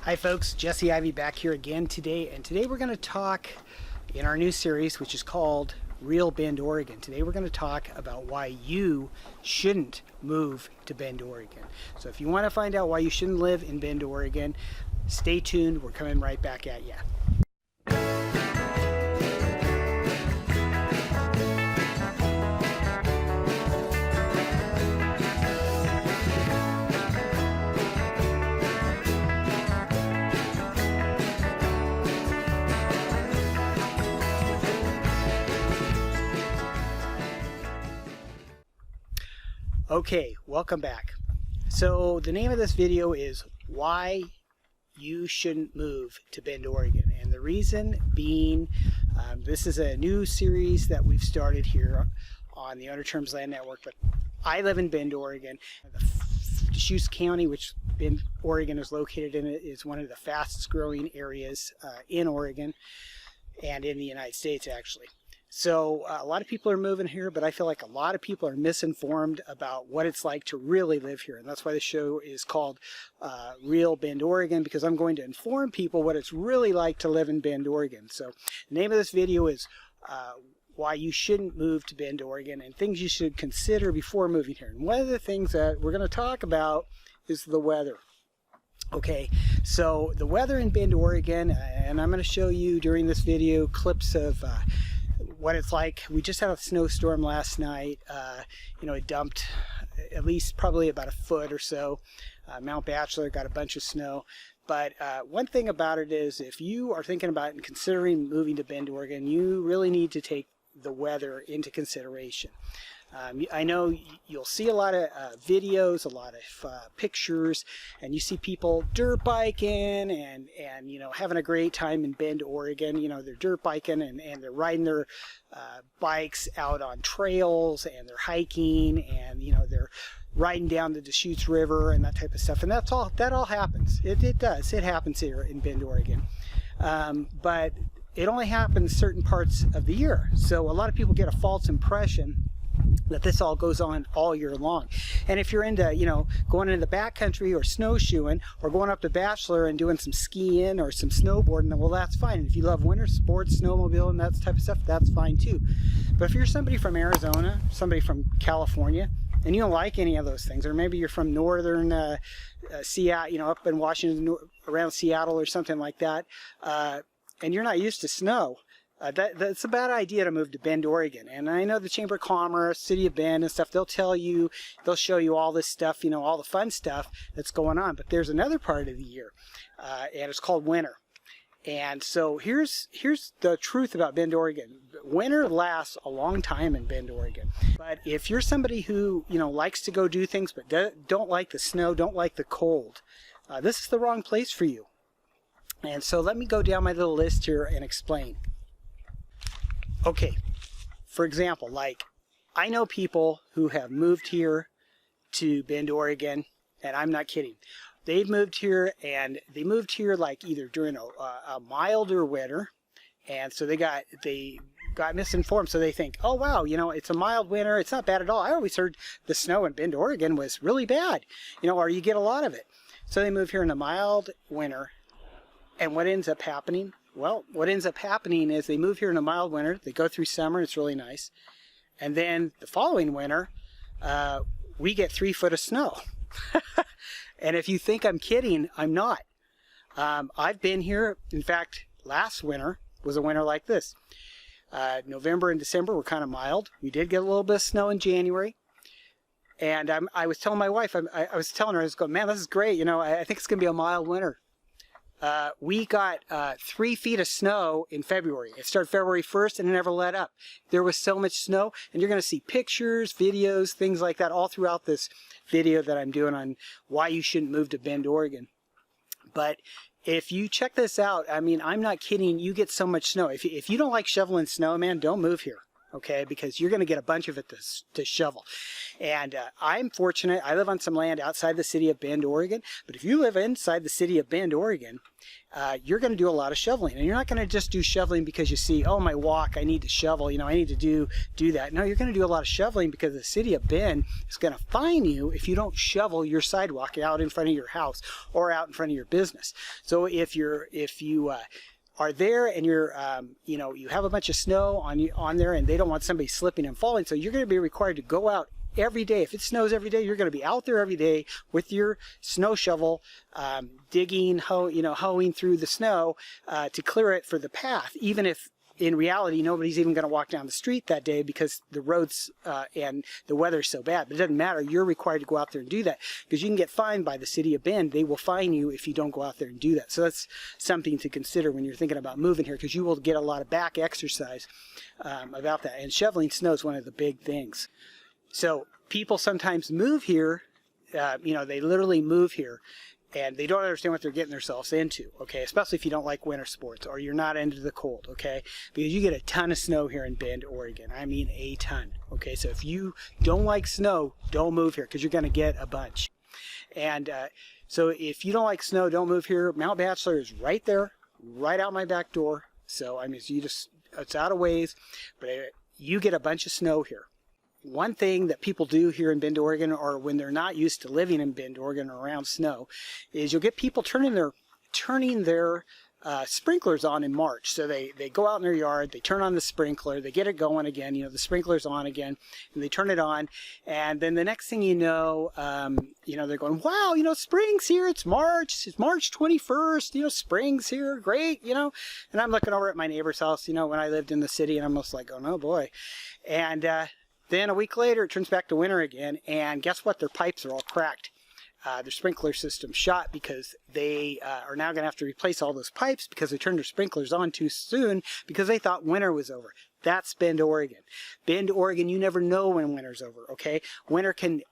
Hi folks, Jesse Ivy back here again today, and today we're going to talk in our new series, which is called Real Bend, Oregon. Today we're going to talk about why you shouldn't move to Bend, Oregon. So if you want to find out why you shouldn't live in Bend, Oregon, stay tuned. We're coming right back at you. Okay, welcome back. So the name of this video is why you shouldn't move to Bend, Oregon. And the reason being, this is a new series that we've started here on the Owner Terms Land Network, but I live in Bend, Oregon. The Deschutes County, which Bend, Oregon is located in, is one of the fastest growing areas in Oregon and in the United States, actually. So a lot of people are moving here, but I feel like a lot of people are misinformed about what it's like to really live here. And that's why the show is called Real Bend, Oregon, because I'm going to inform people what it's really like to live in Bend, Oregon. So the name of this video is why you shouldn't move to Bend, Oregon, and things you should consider before moving here. And one of the things that we're going to talk about is the weather. Okay, so the weather in Bend, Oregon, and I'm going to show you during this video clips of what it's like. We just had a snowstorm last night. It dumped at least probably about a foot or so. Mount Bachelor got a bunch of snow. But one thing about it is, if you are thinking about and considering moving to Bend, Oregon, you really need to take the weather into consideration. I know you'll see a lot of videos, a lot of pictures, and you see people dirt biking and having a great time in Bend, Oregon. They're dirt biking and they're riding their bikes out on trails, and they're hiking, and they're riding down the Deschutes River and that type of stuff. And that all happens. It does. It happens here in Bend, Oregon. But it only happens certain parts of the year. So a lot of people get a false impression that this all goes on all year long. And if you're into, going into the backcountry or snowshoeing or going up to Bachelor and doing some skiing or some snowboarding, then well, that's fine. And if you love winter sports, snowmobile and that type of stuff, that's fine too. But if you're somebody from Arizona, somebody from California, and you don't like any of those things, or maybe you're from northern Seattle, up in Washington, around Seattle or something like that, and you're not used to snow, that's a bad idea to move to Bend, Oregon. And I know the Chamber of Commerce, City of Bend and stuff, they'll show you all this stuff, all the fun stuff that's going on. But there's another part of the year, and it's called winter. And so here's the truth about Bend, Oregon. Winter lasts a long time in Bend, Oregon. But if you're somebody who, likes to go do things but don't like the snow, don't like the cold, this is the wrong place for you. And so let me go down my little list here and explain. Okay, for example, I know people who have moved here to Bend, Oregon, and I'm not kidding. They've moved here, and they moved here either during a milder winter, and so they got misinformed. So they think, oh wow, it's a mild winter, it's not bad at all. I always heard the snow in Bend, Oregon was really bad, or you get a lot of it. So they move here in a mild winter, and what ends up happening? Well, what ends up happening is they move here in a mild winter, they go through summer, it's really nice, and then the following winter, we get 3 foot of snow. And if you think I'm kidding, I'm not. I've been here, in fact, last winter was a winter like this. November and December were kind of mild. We did get a little bit of snow in January. And I was telling my wife, I was telling her, I was going, man, this is great, I think it's going to be a mild winter. We got 3 feet of snow in February. It started February 1st and it never let up. There was so much snow, and you're going to see pictures, videos, things like that all throughout this video that I'm doing on why you shouldn't move to Bend, Oregon. But if you check this out, I'm not kidding, you get so much snow. If you don't like shoveling snow, man, don't move here. okay, because you're going to get a bunch of it to shovel. And I'm fortunate. I live on some land outside the city of Bend, Oregon. But if you live inside the city of Bend, Oregon, you're going to do a lot of shoveling. And you're not going to just do shoveling because you see, oh, my walk, I need to shovel, you know, I need to do that. No, you're going to do a lot of shoveling because the city of Bend is going to fine you if you don't shovel your sidewalk out in front of your house or out in front of your business. So if you are there and you're, you know, you have a bunch of snow on there and they don't want somebody slipping and falling, so you're going to be required to go out every day. If it snows every day, you're going to be out there every day with your snow shovel, digging, hoeing through the snow to clear it for the path, even if in reality nobody's even going to walk down the street that day because the roads and the weather's so bad. But it doesn't matter. You're required to go out there and do that because you can get fined by the city of Bend. They will fine you if you don't go out there and do that. So that's something to consider when you're thinking about moving here, because you will get a lot of back exercise about that. And shoveling snow is one of the big things. So people sometimes move here, you know, they literally move here and they don't understand what they're getting themselves into, okay? Especially if you don't like winter sports or you're not into the cold, okay? Because you get a ton of snow here in Bend, Oregon. I mean a ton, okay? So if you don't like snow, don't move here because you're going to get a bunch. And so if you don't like snow, don't move here. Mount Bachelor is right there, right out my back door. So, I mean, it's out of ways, but you get a bunch of snow here. One thing that people do here in Bend, Oregon, or when they're not used to living in Bend, Oregon, or around snow, is you'll get people turning their sprinklers on in March. So they go out in their yard, they turn on the sprinkler, they get it going again, you know, the sprinkler's on again, and they turn it on, and then the next thing you know, they're going, wow, you know, spring's here, it's March 21st, you know, spring's here, great, you know, and I'm looking over at my neighbor's house, you know, when I lived in the city, and I'm just like, oh, no, boy, and then a week later, it turns back to winter again, and guess what? Their pipes are all cracked. Their sprinkler system shot because they are now going to have to replace all those pipes because they turned their sprinklers on too soon because they thought winter was over. That's Bend, Oregon. Bend, Oregon, you never know when winter's over, okay? Winter can...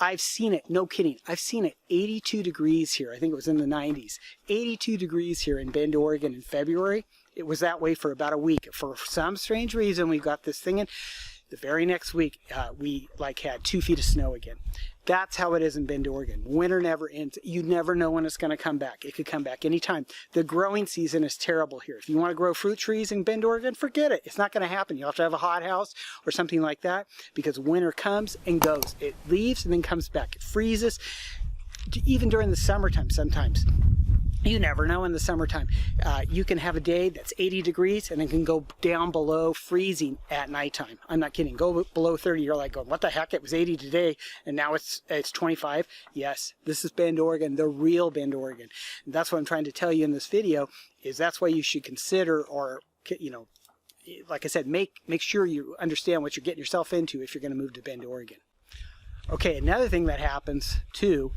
I've seen it, no kidding. I've seen it 82 degrees here. I think it was in the 90s. 82 degrees here in Bend, Oregon in February. It was that way for about a week. For some strange reason, we got this thing in. The very next week, we had 2 feet of snow again. That's how it is in Bend, Oregon. Winter never ends. You never know when it's going to come back. It could come back anytime. The growing season is terrible here. If you want to grow fruit trees in Bend, Oregon, forget it. It's not going to happen. You'll have to have a hothouse or something like that because winter comes and goes. It leaves and then comes back. It freezes. Even during the summertime sometimes. You never know in the summertime. You can have a day that's 80 degrees and it can go down below freezing at nighttime. I'm not kidding. Go below 30. You're like, going, what the heck? It was 80 today and now it's 25. Yes, this is Bend, Oregon, the real Bend, Oregon. And that's what I'm trying to tell you in this video is that's why you should consider or, you know, like I said, make sure you understand what you're getting yourself into if you're going to move to Bend, Oregon. Okay, another thing that happens too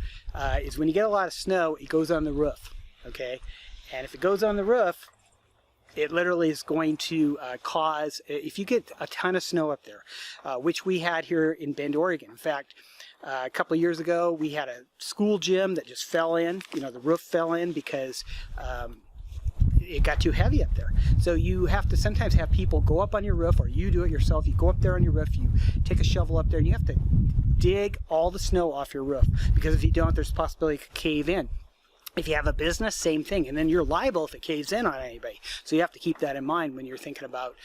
is when you get a lot of snow, it goes on the roof. Okay, and if it goes on the roof, it literally is going to cause, if you get a ton of snow up there, which we had here in Bend, Oregon. In fact, a couple of years ago, we had a school gym that just fell in, you know, the roof fell in because it got too heavy up there. So you have to sometimes have people go up on your roof, or you do it yourself. You go up there on your roof, you take a shovel up there, and you have to dig all the snow off your roof, because if you don't, there's a possibility it could cave in. If you have a business, same thing, and then you're liable if it caves in on anybody. So you have to keep that in mind when you're thinking about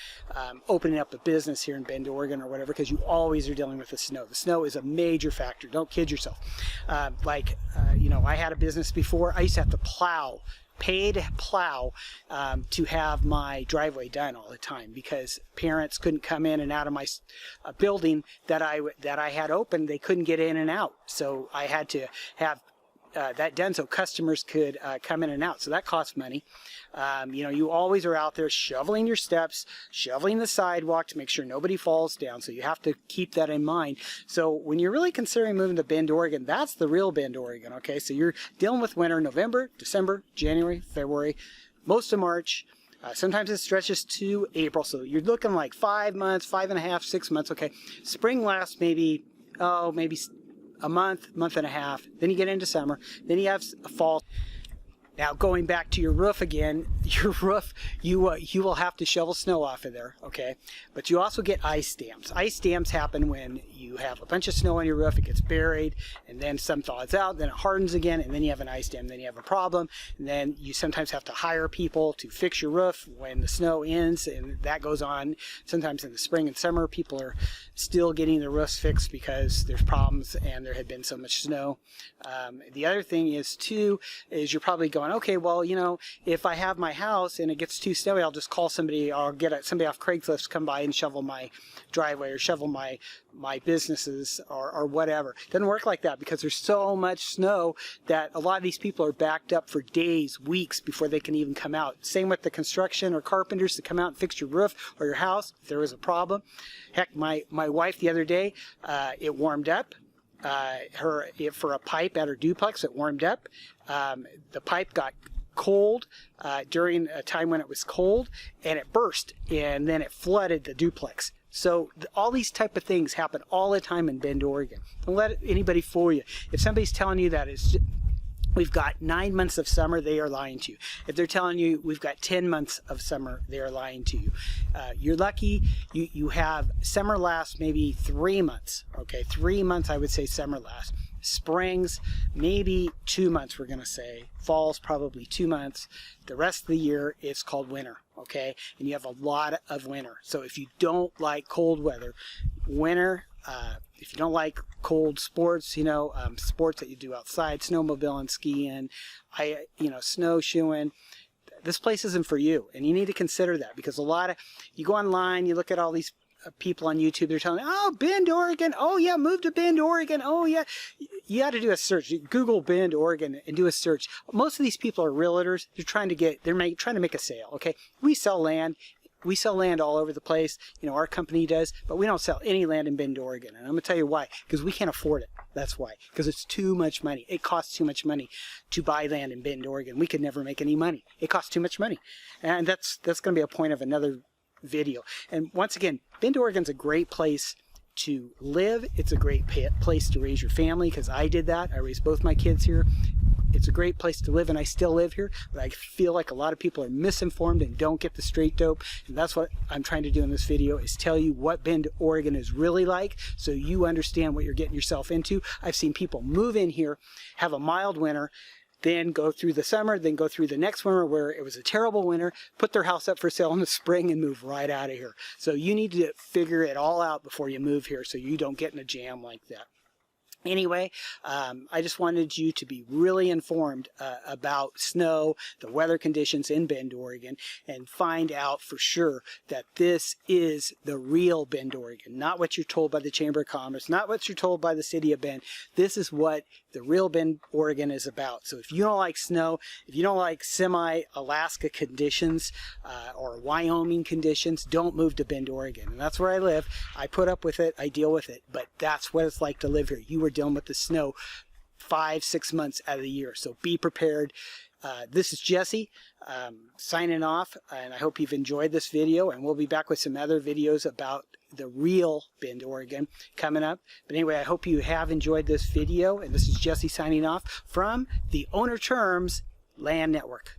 opening up a business here in Bend, Oregon or whatever, because you always are dealing with the snow. The snow is a major factor. Don't kid yourself. You know, I had a business before. I used to have to pay to plow to have my driveway done all the time because parents couldn't come in and out of my building that I had open. They couldn't get in and out. So I had to have that done so customers could come in and out. So that costs money. You know, you always are out there shoveling your steps, shoveling the sidewalk to make sure nobody falls down. So you have to keep that in mind. So when you're really considering moving to Bend, Oregon, that's the real Bend, Oregon. Okay, so you're dealing with winter, November, December, January, February, most of March. Sometimes it stretches to April. So you're looking like 5 months, 5.5, 6 months. Okay, spring lasts maybe a month and a half, then you get into summer, then you have fall. Now going back to your roof again, your roof, you will have to shovel snow off of there, okay? But you also get ice dams. Ice dams happen when you have a bunch of snow on your roof, it gets buried, and then some thaws out, then it hardens again, and then you have an ice dam, then you have a problem, and then you sometimes have to hire people to fix your roof when the snow ends, and that goes on. Sometimes in the spring and summer, people are still getting their roofs fixed because there's problems and there had been so much snow. The other thing is too, is you're probably going, okay, well, you know, if I have my house and it gets too snowy, I'll just call somebody, I'll get somebody off Craigslist to come by and shovel my driveway or shovel my businesses or whatever. It doesn't work like that because there's so much snow that a lot of these people are backed up for days, weeks before they can even come out. Same with the construction or carpenters to come out and fix your roof or your house if there was a problem. Heck, my wife the other day, it warmed up. For a pipe at her duplex, it warmed up. The pipe got cold during a time when it was cold, and it burst, and then it flooded the duplex. So all these type of things happen all the time in Bend, Oregon. Don't let anybody fool you. If somebody's telling you that we've got 9 months of summer, they are lying to you. If they're telling you we've got 10 months of summer, they are lying to you. You're lucky you have summer lasts maybe 3 months. Okay, 3 months I would say summer lasts. Springs, maybe 2 months we're going to say. Fall's probably 2 months. The rest of the year it's called winter, okay? And you have a lot of winter. So if you don't like cold weather, winter, if you don't like cold sports, you know, sports that you do outside, snowmobiling, skiing, snowshoeing, this place isn't for you. And you need to consider that because you go online, you look at all these people on YouTube, they're telling, oh, Bend, Oregon, oh yeah, move to Bend, Oregon, oh yeah. You got to do a search. You Google Bend, Oregon, and do a search. Most of these people are realtors. They're trying to make a sale, okay? We sell land. We sell land all over the place. You know, our company does, but we don't sell any land in Bend, Oregon. And I'm going to tell you why. Because we can't afford it. That's why. Because it's too much money. It costs too much money to buy land in Bend, Oregon. We could never make any money. It costs too much money. And that's going to be a point of another video. And once again, Bend, Oregon's a great place to live. It's a great place to raise your family because I did that. I raised both my kids here. It's a great place to live, and I still live here, but I feel like a lot of people are misinformed and don't get the straight dope, and that's what I'm trying to do in this video, is tell you what Bend, Oregon is really like so you understand what you're getting yourself into. I've seen people move in here, have a mild winter, then go through the summer, then go through the next winter where it was a terrible winter, put their house up for sale in the spring and move right out of here. So you need to figure it all out before you move here so you don't get in a jam like that. Anyway, I just wanted you to be really informed about snow, the weather conditions in Bend, Oregon, and find out for sure that this is the real Bend, Oregon, not what you're told by the Chamber of Commerce, not what you're told by the city of Bend. This is what the real Bend, Oregon is about. So if you don't like snow, if you don't like semi-Alaska conditions or Wyoming conditions, don't move to Bend, Oregon. And that's where I live. I put up with it. I deal with it. But that's what it's like to live here. You were dealing with the snow 5-6 months out of the year. So be prepared. This is Jesse signing off, and I hope you've enjoyed this video, and we'll be back with some other videos about the real Bend, Oregon coming up. But anyway, I hope you have enjoyed this video, and this is Jesse signing off from the Owner Terms Land Network.